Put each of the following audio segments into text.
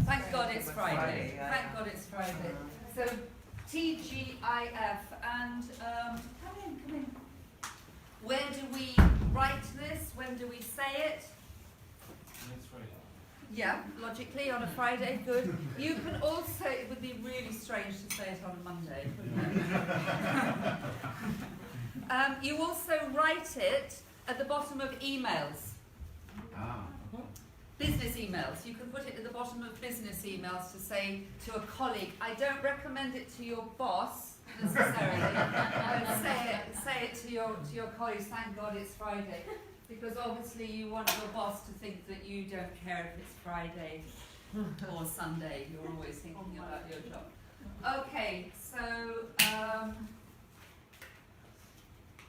Thank God it's Friday. Thank God it's Friday. So TGIF and come in. Where do we write this? When do we say it? Next Friday. Yeah, logically on a Friday, good. You can also, it would be really strange to say it on a Monday, wouldn't it? You also write it at the bottom of emails. Business emails. You can put it at the bottom of business emails to say to a colleague. I don't recommend it to your boss necessarily. I would say it to your colleagues. Thank God it's Friday, because obviously you want your boss to think that you don't care if it's Friday or Sunday. You're always thinking about your job. Okay, so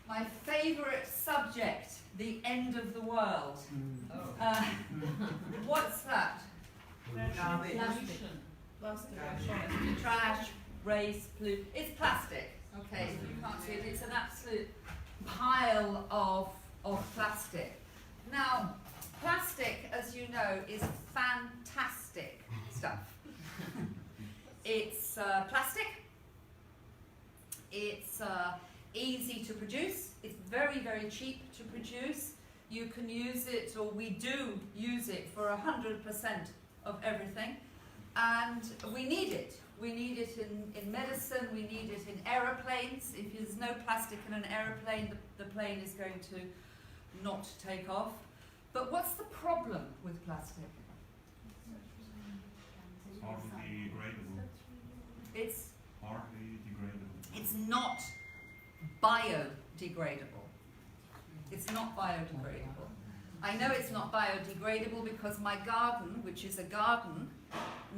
my favourite subject. The end of the world. What's that? Trash, waste, pollute. It's plastic. Okay, you can't see it. It's an absolute pile of plastic. Now, plastic, as you know, is fantastic stuff. It's plastic. It's easy to produce. It's very, very cheap to produce. You can use it, or we do use it, for 100% of everything. And we need it. We need it in medicine, we need it in aeroplanes. If there's no plastic in an aeroplane, the plane is going to not take off. But what's the problem with plastic? It's hardly degradable. It's Hardly degradable. It's not biodegradable. It's not biodegradable. I know it's not biodegradable because my garden, which is a garden,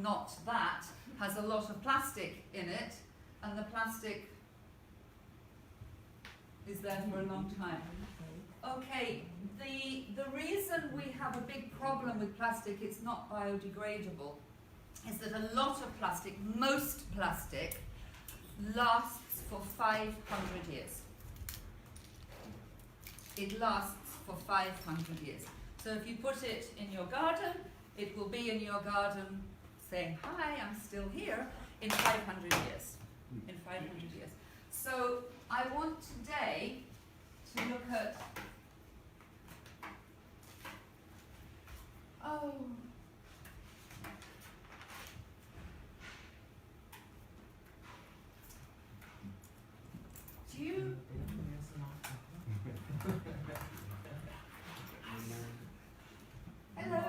not that, has a lot of plastic in it, and the plastic is there for a long time. Okay, the reason we have a big problem with plastic, it's not biodegradable, is that a lot of plastic, most plastic, lasts for 500 years. It lasts for 500 years. So if you put it in your garden, it will be in your garden saying, hi, I'm still here, in 500 years. In 500 years. So I want today to look at, do you, hello,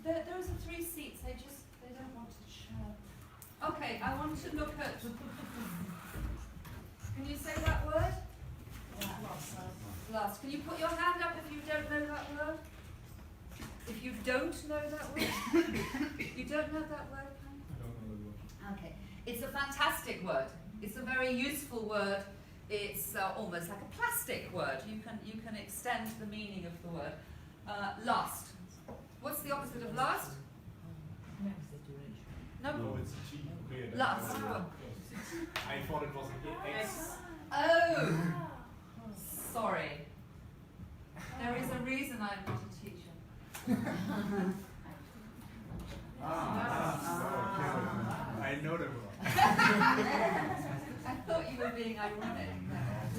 those are 3 seats, they don't want to share. Okay, I want to look at, can you say that word? Last. Can you put your hand up if you don't know that word? If you don't know that word? You don't know that word? I don't know the word. Okay, it's a fantastic word. It's a very useful word. It's almost like a plastic word. You can extend the meaning of the word. Last. What's the opposite of last? No. No, it's a T. Okay, Last. I thought it was an X. Oh, sorry. There is a reason I'm not a teacher. I know the word. I thought you were being ironic.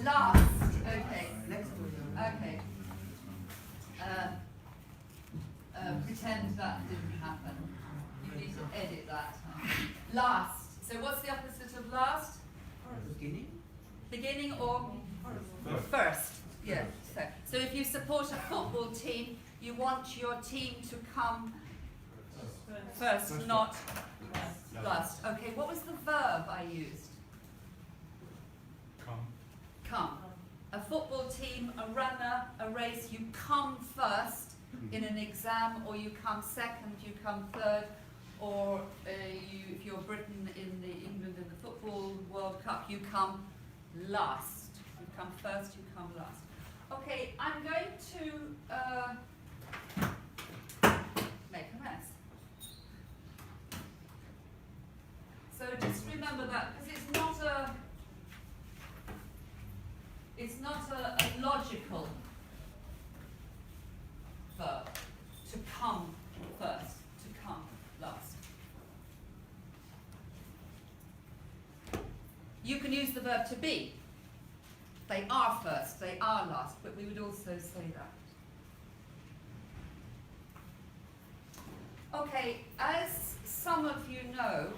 Last. Okay. Okay. Pretend that didn't happen. You need to edit that. Last. So what's the opposite of last? Beginning? Beginning or first. Yeah. So if you support a football team, you want your team to come first, not last. Okay, what was the verb I used? Come. Come. A football team, a runner, a race, you come first in an exam, or you come second, you come third, or if you're Britain in the England in the football World Cup, you come last. You come first, you come last. Okay, I'm going to make a mess. So just remember that, because it's not a logical verb to come first. You can use the verb to be. They are first, they are last, but we would also say that. Okay, as some of you know,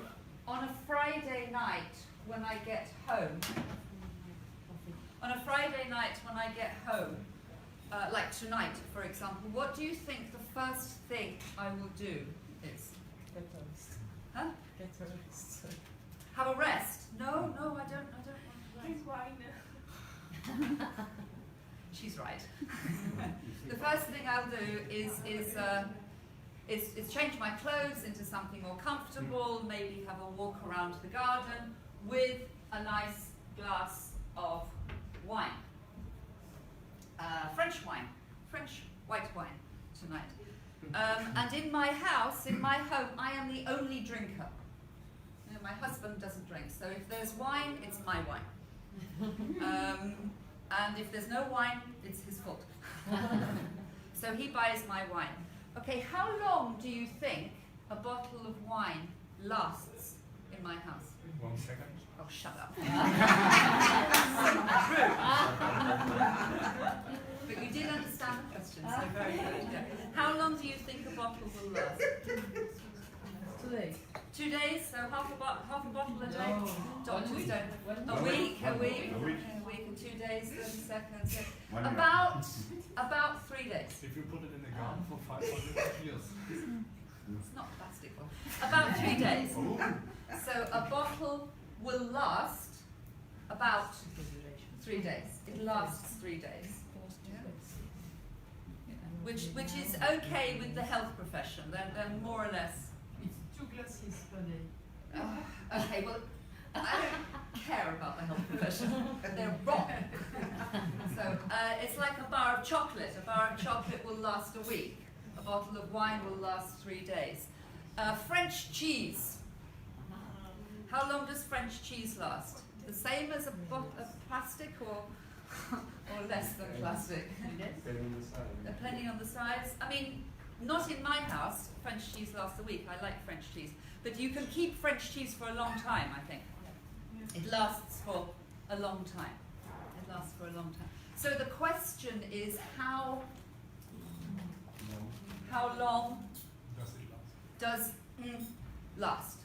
on a Friday night when I get home, like tonight, for example, what do you think the first thing I will do is? Get a rest. Huh? Get a rest. Have a rest? No, I don't want to rest. Drink wine. She's right. The first thing I'll do is change my clothes into something more comfortable, maybe have a walk around the garden with a nice glass of wine. French wine, French white wine tonight. And in my house, in my home, I am the only drinker. You know, my husband doesn't drink, so if there's wine, it's my wine. And if there's no wine, it's his fault. So he buys my wine. Okay, how long do you think a bottle of wine lasts in my house? 1 second. Oh, shut up. But you did understand the question, so very good. Yeah. How long do you think a bottle will last? 2 days. 2 days, so half a bottle a day? No. Doctors don't. A week, and 2 days, 30 seconds. Yeah. 1 year. About 3 days. If you put it in the garden for 500 years. It's not plastic one. About 3 days. So a bottle will last about 3 days. It lasts 3 days. Which is okay with the health profession. They're more or less. It's 2 glasses per day. Okay, well, I don't care about the health profession. They're wrong. So it's like a bar of chocolate. A bar of chocolate will last a week. A bottle of wine will last 3 days. French cheese. How long does French cheese last? The same as a plastic or less than plastic? Plenty on the sides. I mean, not in my house. French cheese lasts a week. I like French cheese. But you can keep French cheese for a long time, I think. It lasts for a long time. It lasts for a long time. So the question is how long Does it last? does last?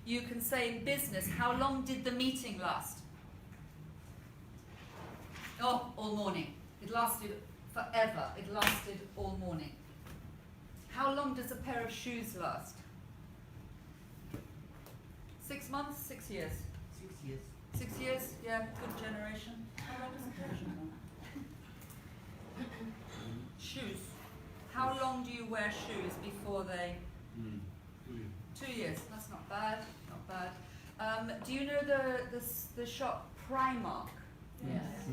You can say in business, how long did the meeting last? Oh, all morning. It lasted forever. It lasted all morning. How long does a pair of shoes last? 6 months, 6 years. 6 years. 6 years, yeah, good generation. How long does a pair of shoes last? Shoes. How long do you wear shoes before they... 2 years. That's not bad. Not bad. Do you know the shop Primark? Yes.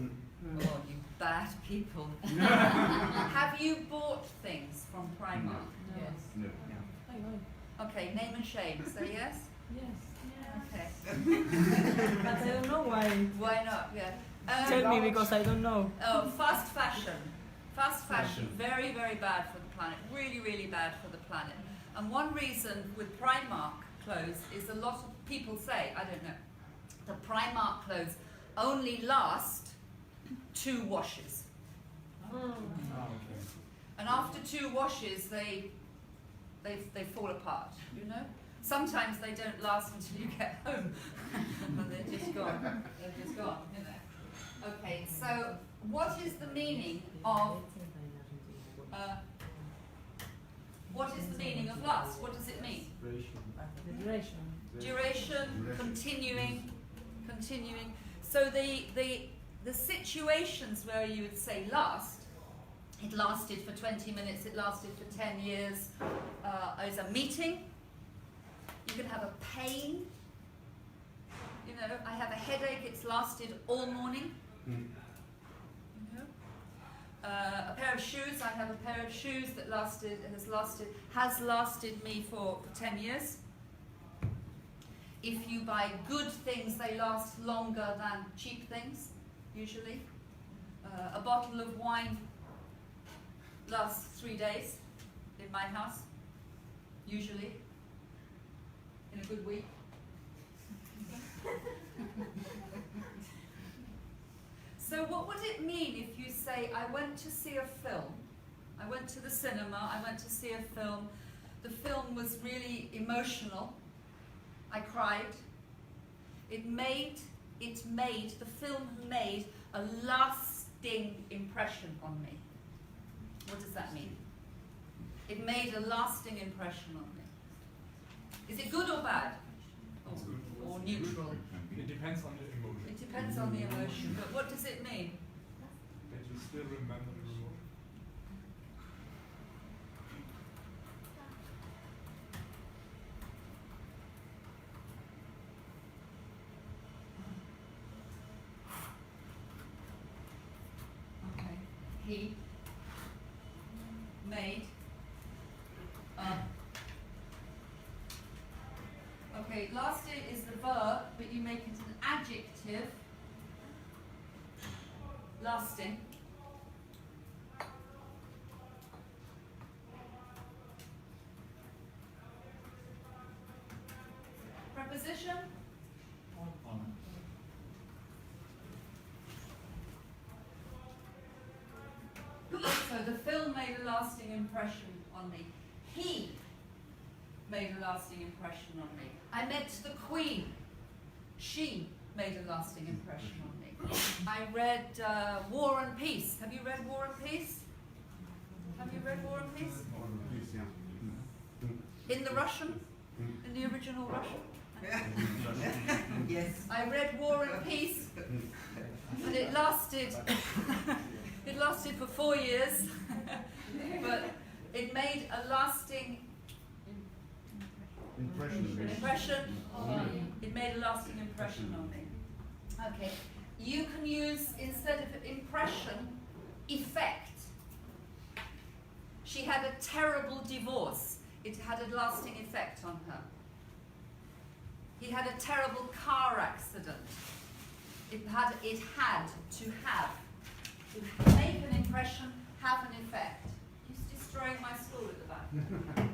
Oh, you bad people. Have you bought things from Primark? Yes. No. I know. Okay, name and shame. Say yes? Yes. Okay. But I don't know why. Why not? Yeah. Tell me because I don't know. Oh, fast fashion. Fast fashion. Very, very bad for the planet. Really, really bad for the planet. And one reason with Primark clothes is a lot of people say, I don't know, the Primark clothes only last 2 washes. And after 2 washes, they fall apart, you know? Sometimes they don't last until you get home, and they're just gone. They're just gone, you know? Okay, so what is the meaning of last? What does it mean? Duration, continuing. So the situations where you would say last, it lasted for 20 minutes, it lasted for 10 years, is a meeting. You can have a pain. You know, I have a headache, it's lasted all morning. You know? A pair of shoes, I have a pair of shoes that has lasted me for 10 years. If you buy good things, they last longer than cheap things, usually. A bottle of wine lasts 3 days in my house, usually, in a good week. So what would it mean if you say, I went to see a film, I went to the cinema, I went to see a film, the film was really emotional, I cried, the film made a lasting impression on me. What does that mean? It made a lasting impression on me. Is it good or bad? Or neutral? It depends on the emotion. It depends on the emotion, but what does it mean? That you still remember the emotion. Okay. He made okay, lasting is the verb, but you make it an adjective. Lasting. Preposition. So the film made a lasting impression on me. He made a lasting impression on me. I met the Queen. She made a lasting impression on me. I read War and Peace. Have you read War and Peace? Have you read War and Peace? In the Russian? In the original Russian? Yes. I read War and Peace, and it lasted. It lasted for 4 years, but it made a lasting impression. It made a lasting impression on me. Okay, you can use, instead of impression, effect. She had a terrible divorce. It had a lasting effect on her. He had a terrible car accident. It had to have. To make an impression, have an effect. He's destroying my school at the back.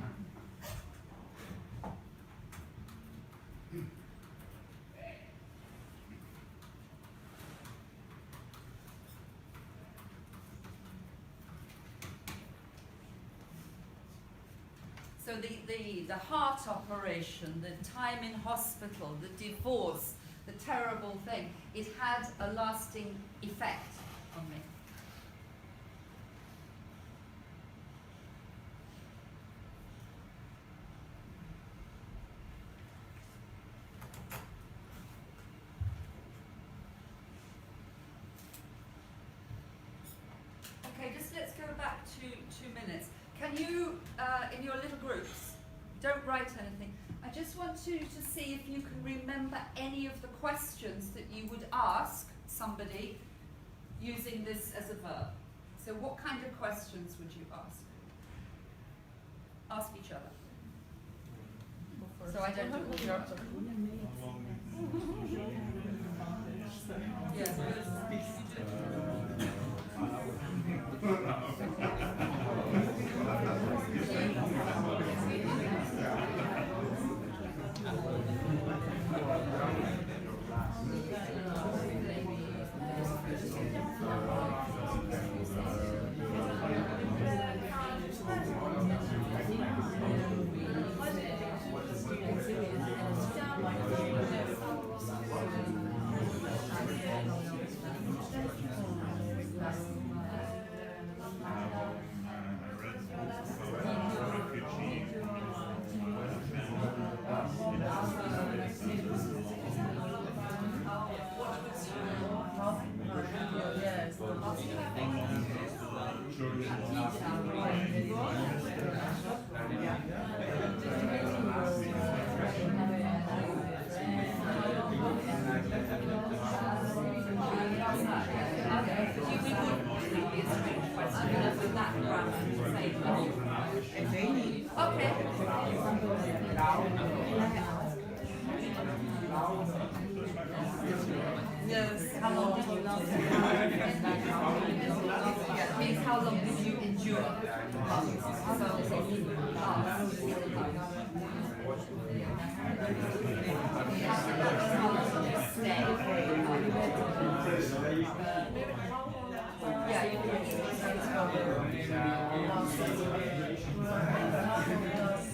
So the heart operation, the time in hospital, the divorce, the terrible thing, it had a lasting effect on me. Okay, just let's go back to 2 minutes. Can you, in your little groups, don't write anything. I just want you to see if you can remember any of the questions that you would ask somebody using this as a verb. So what kind of questions would you ask? Ask each other. So I don't do all your... Yes, Yes. How long did you last? Yeah, means how long did you endure? So, Yeah, you can use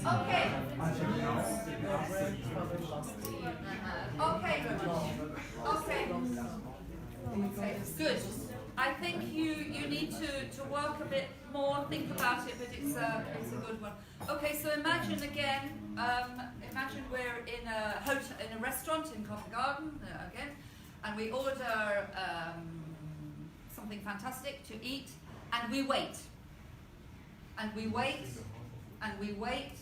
Okay. Okay, good. Okay. Okay, good. I think you need to work a bit more, think about it, but it's a good one. Okay, so imagine again, imagine we're in a hotel, in a restaurant in Covent Garden again, and we order something fantastic to eat, and we wait, and we wait, and we wait,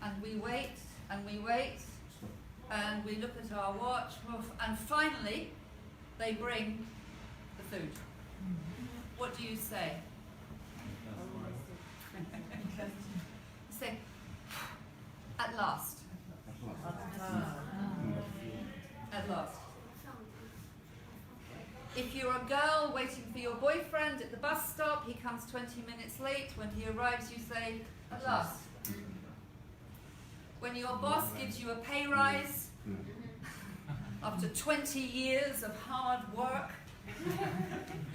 and we wait, and we wait, and we look at our watch, and finally they bring the food. What do you say? You say, at last. At last. If you're a girl waiting for your boyfriend at the bus stop, he comes 20 minutes late. When he arrives, you say, at last. When your boss gives you a pay rise, after 20 years of hard work,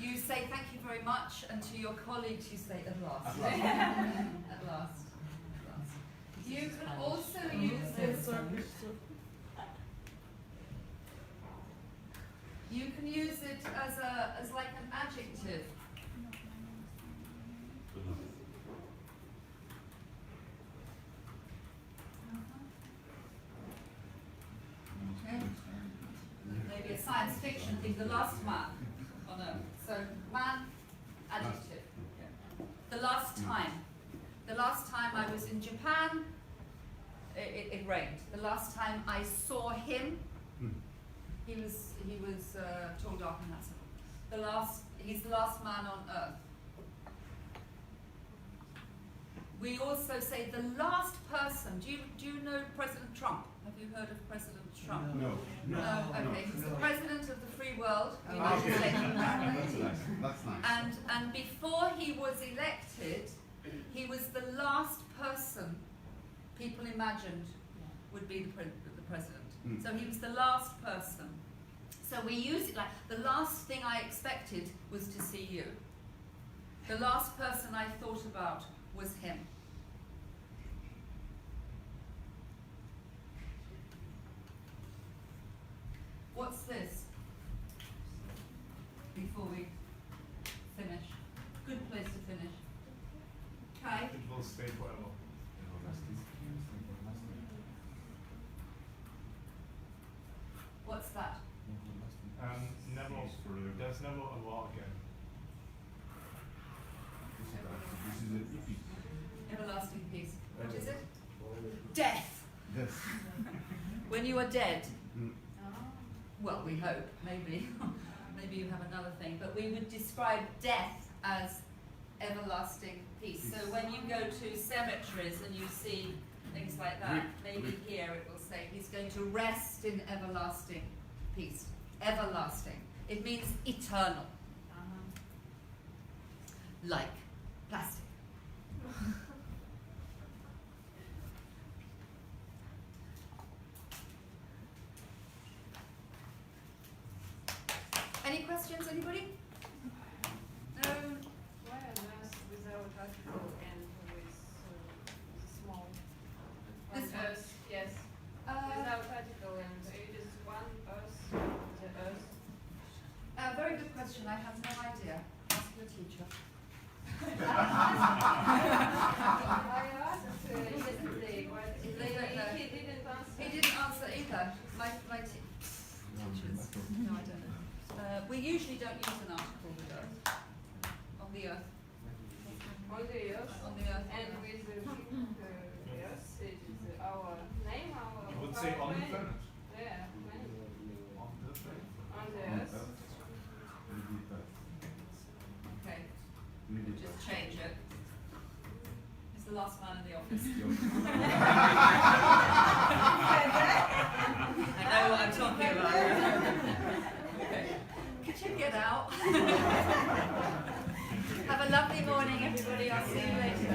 you say thank you very much, and to your colleagues you say at last. At last. You can also use this. You can use it as like an adjective. Okay. Maybe a science fiction thing, the last man on Earth. So man, adjective. The last time. The last time I was in Japan, it rained. The last time I saw him, he was tall, dark, and handsome. He's the last man on Earth. We also say the last person. Do you know President Trump? Have you heard of President Trump? No. Okay, he's the president of the free world. Okay. That's nice. And before he was elected, he was the last person people imagined would be the president. So he was the last person. So we use it like, the last thing I expected was to see you. The last person I thought about was him. What's this? Before we finish. Good place to finish. Okay. It will stay forever. What's that? There's never a war again. This is an epic. Everlasting peace. What is it? Death. Yes. When you are dead. Well, we hope. Maybe. Maybe you have another thing. But we would describe death as everlasting peace. So when you go to cemeteries and you see things like that, maybe here it will say he's going to rest in everlasting peace. Everlasting. It means eternal. Like plastic. Any questions, anybody? No? Why a nurse without article and with small? This one? Earth, yes. Without article and it is one earth, the earth. Very good question. I have no idea. Ask your teacher. I asked yesterday, but They don't know. he didn't answer. He didn't answer either. My teachers. No, I don't know. We usually don't use an article with Earth. On the Earth. On the earth. On the Earth. And with the earth, it is our name, our I would say on the planet. Yeah, planet. On the planet. On the earth. Okay. Just change it. He's the last man in the office. I know what I'm talking about. Okay. Could you get out? Have a lovely morning, everybody. I'll see you later.